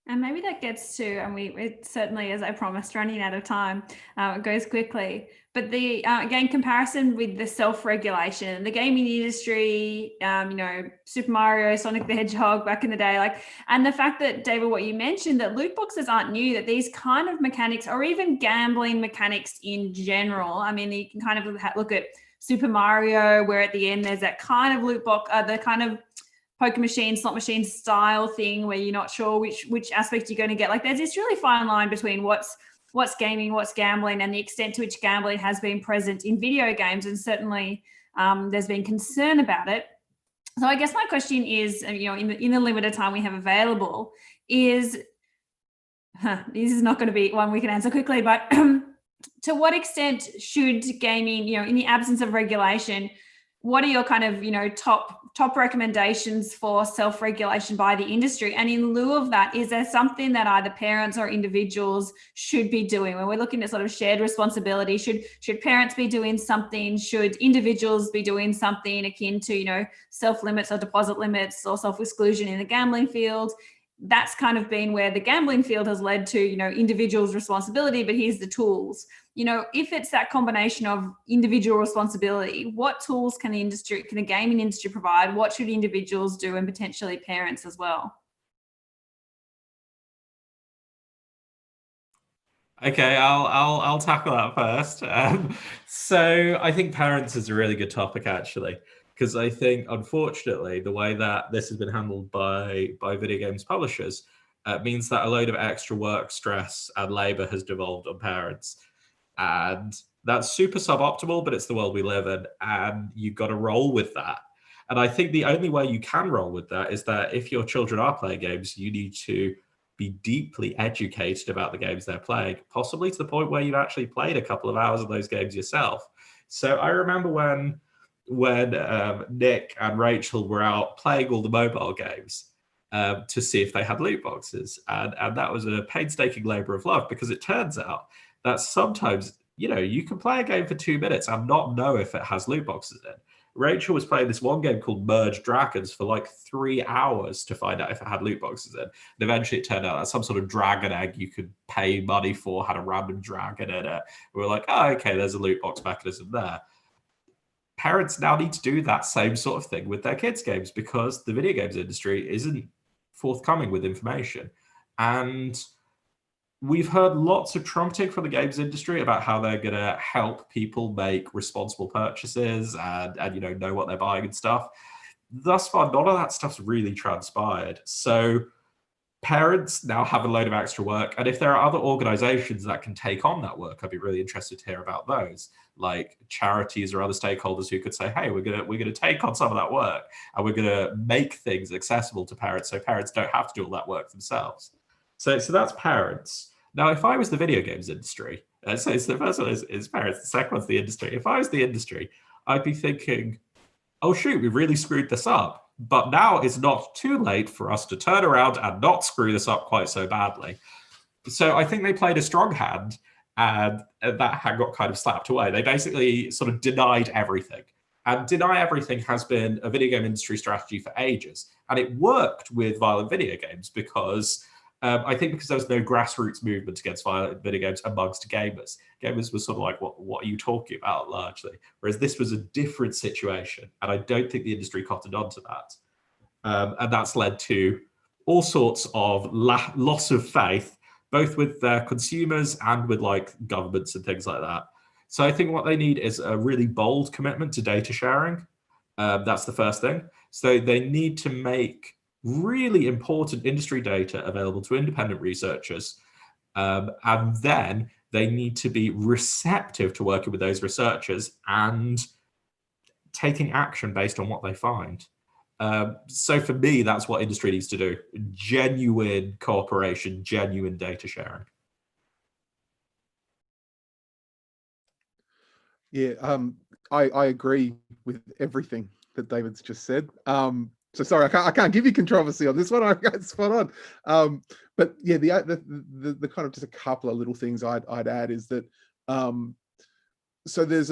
S2: And maybe that gets to, and it certainly, as I promised, running out of time, it goes quickly. But the again, comparison with the self-regulation, the gaming industry, Super Mario, Sonic the Hedgehog back in the day, and the fact that, David, what you mentioned, that loot boxes aren't new, that these kind of mechanics, or even gambling mechanics in general, I mean, you can kind of look at Super Mario, where at the end there's that kind of loot box, the kind of poker machine, slot machine style thing where you're not sure which aspect you're going to get. Like there's this really fine line between what's gaming, what's gambling, and the extent to which gambling has been present in video games. And certainly there's been concern about it. So I guess my question is, in the limited time we have available, is this is not going to be one we can answer quickly, but to what extent should gaming, in the absence of regulation, what are your kind of, top recommendations for self-regulation by the industry? And in lieu of that, is there something that either parents or individuals should be doing? When we're looking at sort of shared responsibility, should parents be doing something? Should individuals be doing something akin to, self-limits or deposit limits or self-exclusion in the gambling field? That's kind of been where the gambling field has led to, individuals' responsibility, but here's the tools. If it's that combination of individual responsibility, what tools can the gaming industry provide? What should individuals do, and potentially parents as well?
S4: Okay, I'll tackle that first. So I think parents is a really good topic, actually, because I think, unfortunately, the way that this has been handled by video games publishers means that a load of extra work, stress, and labor has devolved on parents. And that's super suboptimal, but it's the world we live in, and you've got to roll with that. And I think the only way you can roll with that is that if your children are playing games, you need to be deeply educated about the games they're playing, possibly to the point where you've actually played a couple of hours of those games yourself. So I remember when Nick and Rachel were out playing all the mobile games to see if they had loot boxes. And that was a painstaking labor of love, because it turns out that sometimes, you can play a game for 2 minutes and not know if it has loot boxes in. Rachel was playing this one game called Merge Dragons for like 3 hours to find out if it had loot boxes in. And eventually it turned out that some sort of dragon egg you could pay money for had a random dragon in it. We were like, oh, okay, there's a loot box mechanism there. Parents now need to do that same sort of thing with their kids' games, because the video games industry isn't forthcoming with information. And we've heard lots of trumpeting from the games industry about how they're going to help people make responsible purchases and know what they're buying and stuff. Thus far, none of that stuff's really transpired. So parents now have a load of extra work. And if there are other organizations that can take on that work, I'd be really interested to hear about those, like charities or other stakeholders who could say, hey, we're gonna take on some of that work, and we're gonna make things accessible to parents so parents don't have to do all that work themselves. So that's parents. Now, if I was the video games industry, so the first one is parents, the second one's the industry. If I was the industry, I'd be thinking, oh shoot, we really screwed this up. But now it's not too late for us to turn around and not screw this up quite so badly. So I think they played a strong hand, and that hand got kind of slapped away. They basically sort of denied everything. And deny everything has been a video game industry strategy for ages. And it worked with violent video games because I think because there was no grassroots movement against violent video games amongst gamers. Gamers were sort of like, what are you talking about, largely? Whereas this was a different situation. And I don't think the industry cottoned on to that. And that's led to all sorts of loss of faith, both with their consumers and with like governments and things like that. So I think what they need is a really bold commitment to data sharing. That's the first thing. So they need to make really important industry data available to independent researchers. And then they need to be receptive to working with those researchers and taking action based on what they find. So for me, that's what industry needs to do. Genuine cooperation, genuine data sharing.
S3: Yeah, I agree with everything that David's just said. So sorry, I can't give you controversy on this one. I got spot on. But yeah, the kind of just a couple of little things I'd add is that so there's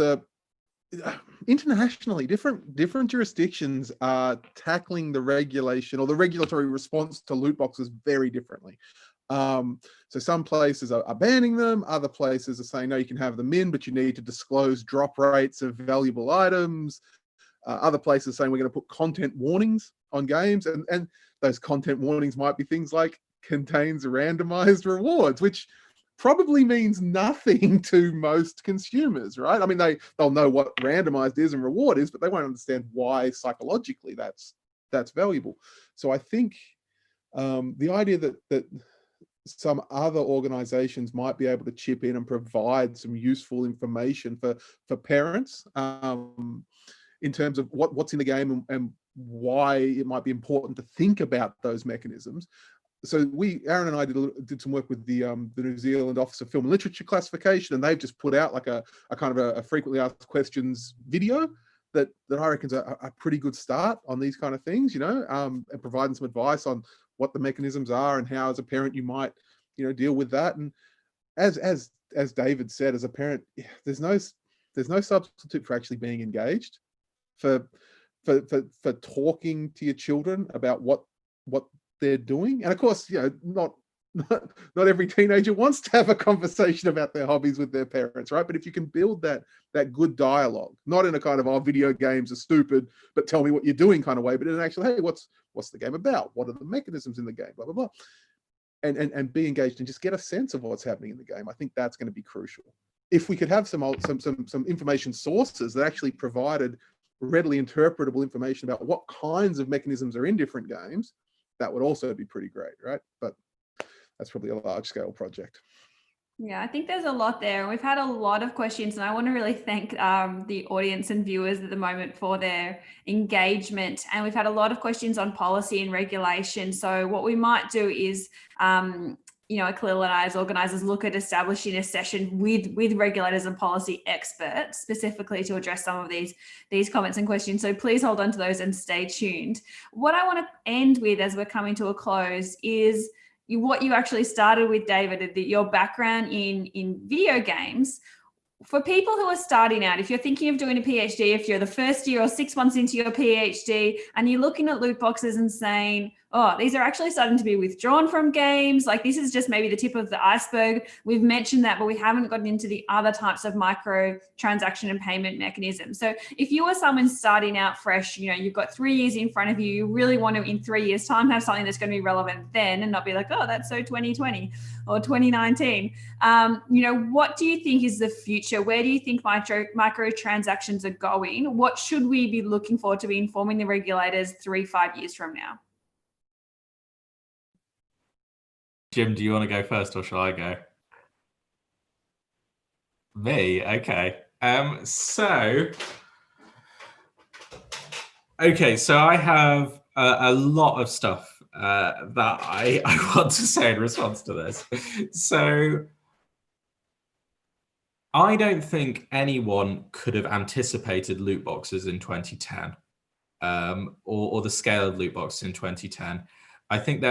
S3: internationally different jurisdictions are tackling the regulation or the regulatory response to loot boxes very differently. So some places are banning them, other places are saying no, you can have them in, but you need to disclose drop rates of valuable items. Other places saying we're going to put content warnings on games, and those content warnings might be things like contains randomized rewards, which probably means nothing to most consumers, right? I mean, they'll know what randomized is and reward is, but they won't understand why psychologically that's that's valuable. So I think the idea that some other organizations might be able to chip in and provide some useful information for parents in terms of what's in the game and why it might be important to think about those mechanisms. So Aaron and I did some work with the New Zealand Office of Film and Literature Classification, and they've just put out like a kind of a frequently asked questions video that I reckon is a pretty good start on these kind of things, and providing some advice on what the mechanisms are and how, as a parent, you might, deal with that. And as David said, as a parent, there's no substitute for actually being engaged, for talking to your children about what they're doing. And of course, not every teenager wants to have a conversation about their hobbies with their parents, right? But if you can build that good dialogue, not in a kind of video games are stupid, but tell me what you're doing kind of way, but in an actual, hey, what's the game about? What are the mechanisms in the game? Blah blah blah, and be engaged and just get a sense of what's happening in the game. I think that's going to be crucial. If we could have some information sources that actually provided readily interpretable information about what kinds of mechanisms are in different games, that would also be pretty great, right? But that's probably a large scale project.
S2: Yeah, I think there's a lot there. We've had a lot of questions, and I want to really thank the audience and viewers at the moment for their engagement. And we've had a lot of questions on policy and regulation. So what we might do is, Khalil and I as organisers look at establishing a session with regulators and policy experts specifically to address some of these comments and questions. So please hold on to those and stay tuned. What I want to end with as we're coming to a close is what you actually started with, David, your background in video games. For people who are starting out, if you're thinking of doing a PhD, if you're the first year or 6 months into your PhD and you're looking at loot boxes and saying, oh, these are actually starting to be withdrawn from games, like this is just maybe the tip of the iceberg. We've mentioned that, but we haven't gotten into the other types of microtransaction and payment mechanisms. So if you are someone starting out fresh, you've got 3 years in front of you, you really want to, in 3 years' time, have something that's going to be relevant then and not be like, oh, that's so 2020 or 2019. What do you think is the future? Where do you think microtransactions are going? What should we be looking for to be informing the regulators 3-5 years from now?
S4: Jim, do you want to go first or shall I go? Me? Okay. So I have a lot of stuff that I want to say in response to this. So I don't think anyone could have anticipated loot boxes in 2010 or the scale of loot boxes in 2010. I think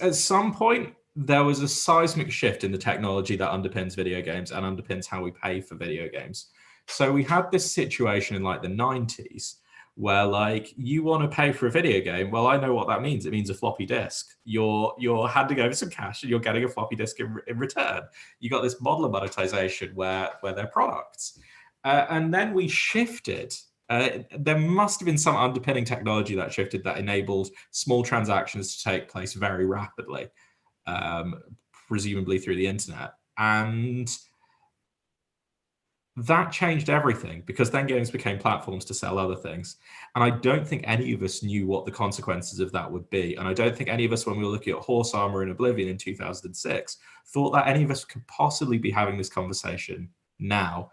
S4: at some point, there was a seismic shift in the technology that underpins video games and underpins how we pay for video games. So we had this situation in the 90s where you want to pay for a video game. Well, I know what that means. It means a floppy disk. You're handing over some cash and you're getting a floppy disk in return. You got this model of monetization where they're products. And then we shifted. There must have been some underpinning technology that shifted that enabled small transactions to take place very rapidly, presumably through the internet. And that changed everything because then games became platforms to sell other things. And I don't think any of us knew what the consequences of that would be. And I don't think any of us, when we were looking at Horse Armor and Oblivion in 2006, thought that any of us could possibly be having this conversation now.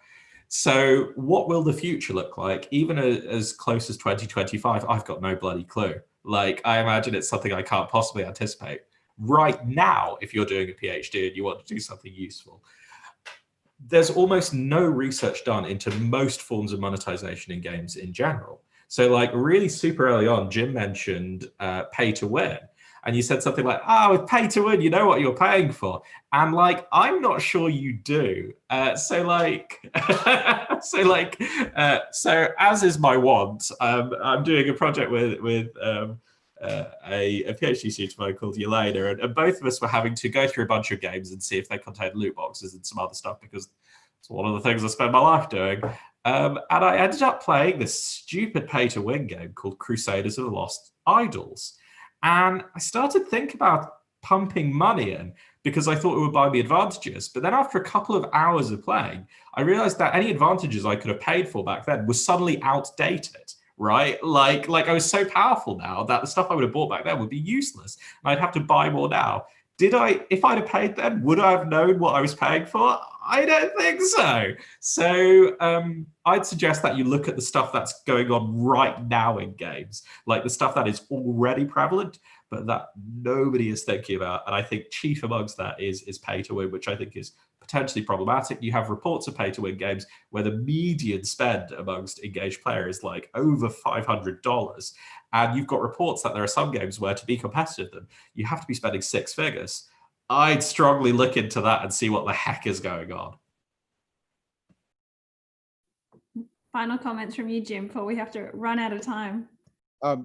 S4: So what will the future look like? Even as close as 2025, I've got no bloody clue. I imagine it's something I can't possibly anticipate. Right now, if you're doing a PhD and you want to do something useful, there's almost no research done into most forms of monetization in games in general. So really super early on, Jim mentioned pay to win. And you said something like, with pay to win, you know what you're paying for. And I'm not sure you do. So as is my want, I'm doing a project with a PhD student of mine called Yelena, and both of us were having to go through a bunch of games and see if they contained loot boxes and some other stuff, because it's one of the things I spend my life doing. And I ended up playing this stupid pay-to-win game called Crusaders of the Lost Idols. And I started thinking about pumping money in because I thought it would buy me advantages. But then after a couple of hours of playing, I realized that any advantages I could have paid for back then were suddenly outdated, right? Like I was so powerful now that the stuff I would have bought back then would be useless. And I'd have to buy more now. If I'd have paid then, would I have known what I was paying for? I don't think so. So I'd suggest that you look at the stuff that's going on right now in games, like the stuff that is already prevalent, but that nobody is thinking about. And I think chief amongst that is pay to win, which I think is potentially problematic. You have reports of pay to win games where the median spend amongst engaged players is like over $500. And you've got reports that there are some games where to be competitive them, you have to be spending 6 figures. I'd strongly look into that and see what the heck is going on.
S2: Final comments from you, Jim, before we have to run out of time.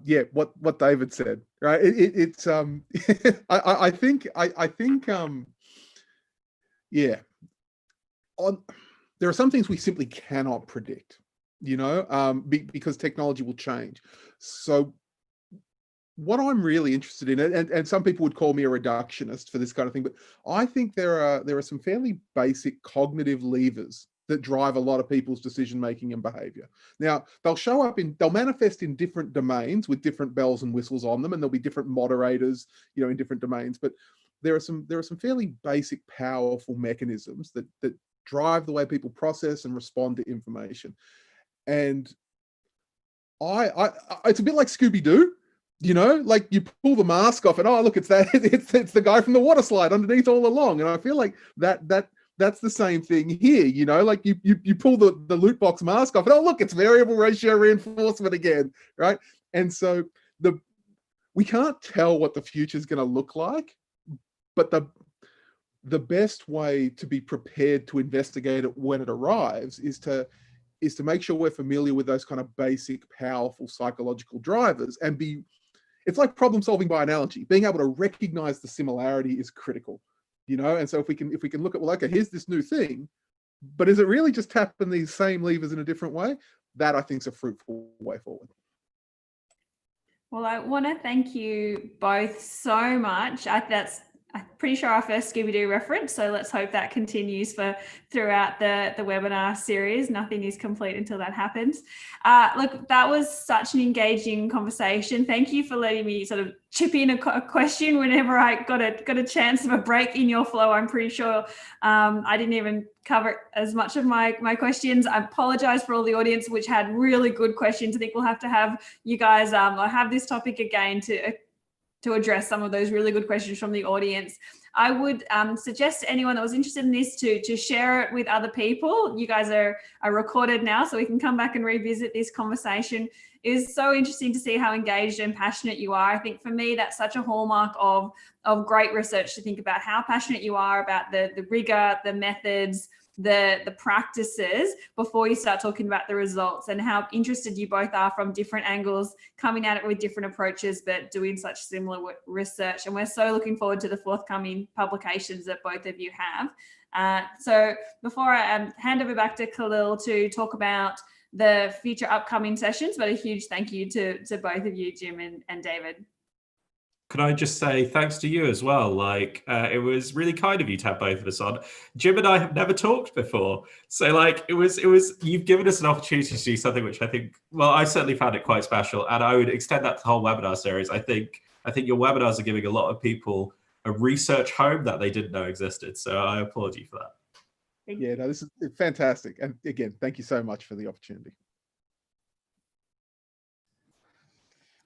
S3: Yeah, what David said, right? It's I think yeah. There are some things we simply cannot predict, because technology will change. So what I'm really interested in, and some people would call me a reductionist for this kind of thing, but I think there are some fairly basic cognitive levers that drive a lot of people's decision-making and behavior. Now, they'll manifest in different domains with different bells and whistles on them, and there'll be different moderators, in different domains, but there are some fairly basic, powerful mechanisms that drive the way people process and respond to information. And it's a bit like Scooby-Doo, like you pull the mask off and, oh, look, it's the guy from the water slide underneath all along. And I feel like that's the same thing here, like you pull the loot box mask off and, oh, look, it's variable ratio reinforcement again, right? And so we can't tell what the future is going to look like, but the best way to be prepared to investigate it when it arrives is to make sure we're familiar with those kind of basic, powerful psychological drivers it's like problem solving by analogy. Being able to recognize the similarity is critical, and so if we can look at, well, okay, here's this new thing, but is it really just tapping these same levers in a different way? That, I think, is a fruitful way forward.
S2: Well, I want to thank you both so much. I'm pretty sure our first Scooby-Doo reference, so let's hope that continues throughout the webinar series. Nothing is complete until that happens. Look, that was such an engaging conversation. Thank you for letting me sort of chip in a question whenever I got a chance of a break in your flow. I'm pretty sure I didn't even cover as much of my questions. I apologize for all the audience, which had really good questions. I think we'll have to have you guys have this topic again to address some of those really good questions from the audience. I would suggest to anyone that was interested in this to share it with other people. You guys are recorded now, so we can come back and revisit this conversation. It is so interesting to see how engaged and passionate you are. I think for me, that's such a hallmark of great research, to think about how passionate you are about the rigor, the methods, the practices before you start talking about the results, and how interested you both are from different angles, coming at it with different approaches, but doing such similar research. And we're so looking forward to the forthcoming publications that both of you have. So before I hand over back to Khalil to talk about the future upcoming sessions, but a huge thank you to both of you, Jim and David.
S4: Could I just say thanks to you as well? It was really kind of you to have both of us on. Jim and I have never talked before. So it was, you've given us an opportunity to do something which I think, well, I certainly found it quite special. And I would extend that to the whole webinar series. I think your webinars are giving a lot of people a research home that they didn't know existed. So I applaud you for that.
S3: Yeah, no, this is fantastic. And again, thank you so much for the opportunity.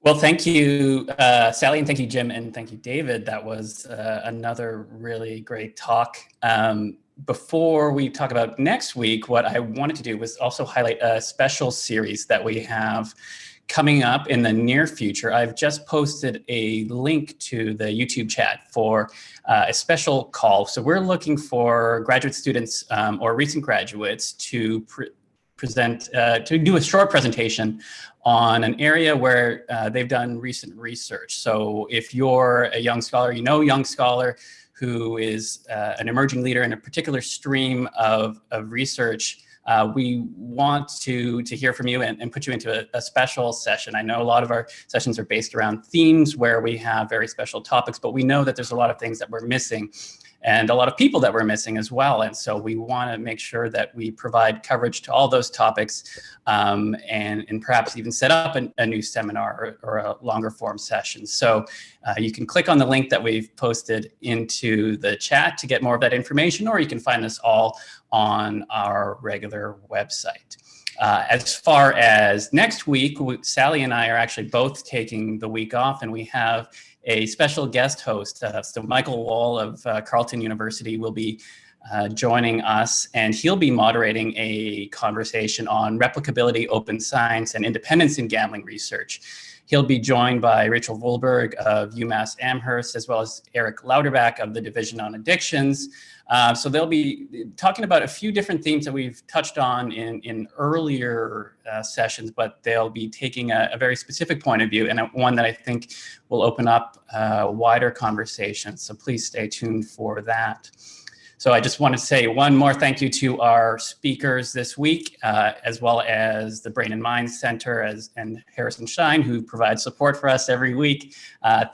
S1: Well, thank you, Sally, and thank you, Jim, and thank you, David. That was another really great talk. Before we talk about next week, what I wanted to do was also highlight a special series that we have coming up in the near future. I've just posted a link to the YouTube chat for a special call. So we're looking for graduate students or recent graduates to present, to do a short presentation on an area where they've done recent research. So if you're a young scholar, a young scholar who is an emerging leader in a particular stream of research, we want to hear from you and put you into a special session. I know a lot of our sessions are based around themes where we have very special topics, but we know that there's a lot of things that we're missing. and a lot of people that we're missing as well. And so we want to make sure that we provide coverage to all those topics, and perhaps even set up a new seminar or a longer form session. So you can click on the link that we've posted into the chat to get more of that information, or you can find us all on our regular website. As far as next week, Sally and I are actually both taking the week off, and we have a special guest host. So Michael Wall of Carleton University will be joining us, and he'll be moderating a conversation on replicability, open science, and independence in gambling research. He'll be joined by Rachel Wohlberg of UMass Amherst, as well as Eric Lauterbach of the Division on Addictions. So they'll be talking about a few different themes that we've touched on in earlier sessions, but they'll be taking a very specific point of view, and one that I think will open up wider conversations. So please stay tuned for that. So I just want to say one more thank you to our speakers this week, as well as the Brain and Mind Center and Harrison Schein, who provide support for us every week. Thank